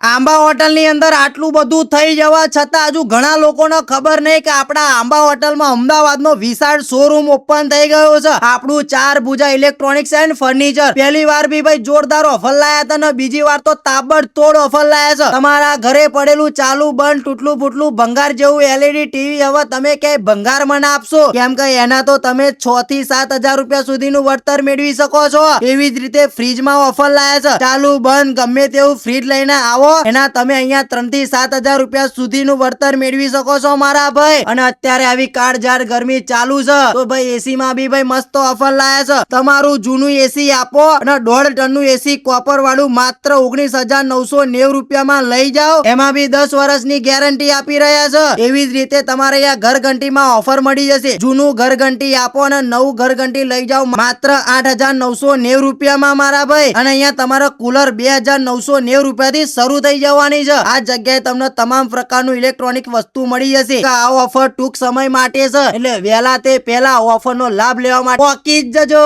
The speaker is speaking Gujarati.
આંબા હોટલની અંદર આટલું બધું થઈ જવા છતાં હજુ ઘણા લોકોને ખબર નહીં કે આપણા આંબા હોટલમાં અમદાવાદનો વિશાળ શોરૂમ ઓપન થઈ ગયો છે. આપણું 4 ભુજા ઇલેક્ટ્રોનિક્સ એન્ડ ફર્નિચર પહેલી વાર બી ભાઈ જોરદાર ઓફર લાયા હતા ને બીજી વાર તો તાબડતોડ ઓફર લાયા છે. તમારા ઘરે પડેલું ચાલુ બંધ તૂટલું ફૂટલું ભંગાર જેવું એલઈડી ટીવી હવે તમે ક્યાંય ભંગાર મને આપશો, કેમ કે એના તો તમે 6 થી 7 હજાર રૂપિયા સુધીનું વળતર મેળવી શકો છો. એવી જ રીતે ફ્રીજમાં ઓફર લાયા છે. ચાલુ બંધ ગમે તેવું ફ્રીજ લઈને આવો એના તમે અહીંયા 3 થી 7 હજાર રૂપિયા સુધીનું વળતર મેળવી શકો છો મારા ભાઈ. અને અત્યારે આવી કાળઝાળ ગરમી ચાલુ છે તો ભાઈ એસી માં બી ભાઈ મસ્ત ઓફર લાયા છે. તમારું જૂનું એસી આપો અને 1.5 ટનનું એસી કોપર વાળું માત્ર 19,990 રૂપિયામાં લઈ જાઓ. એમાં બી 10 વર્ષની ગેરંટી આપી રહ્યા છે. એવી જ રીતે તમારે અહીંયા ઘરઘંટીમાં ઓફર મળી જશે. જૂનું ઘરઘંટી આપો અને નવું ઘરઘંટી લઈ જાઓ માત્ર 8,990 રૂપિયામાં મારા ભાઈ. અને અહીંયા તમારો કુલર 2,990 રૂપિયાથી શરૂ થઈ જવાની છે. આ જગ્યાએ તમને તમામ પ્રકારનું ઇલેક્ટ્રોનિક વસ્તુ મળી જશે. આ ઓફર ટૂંક સમય માટે છે એટલે વહેલા તે પહેલા ઓફરનો લાભ લેવા માટે પહોંચી જ જજો.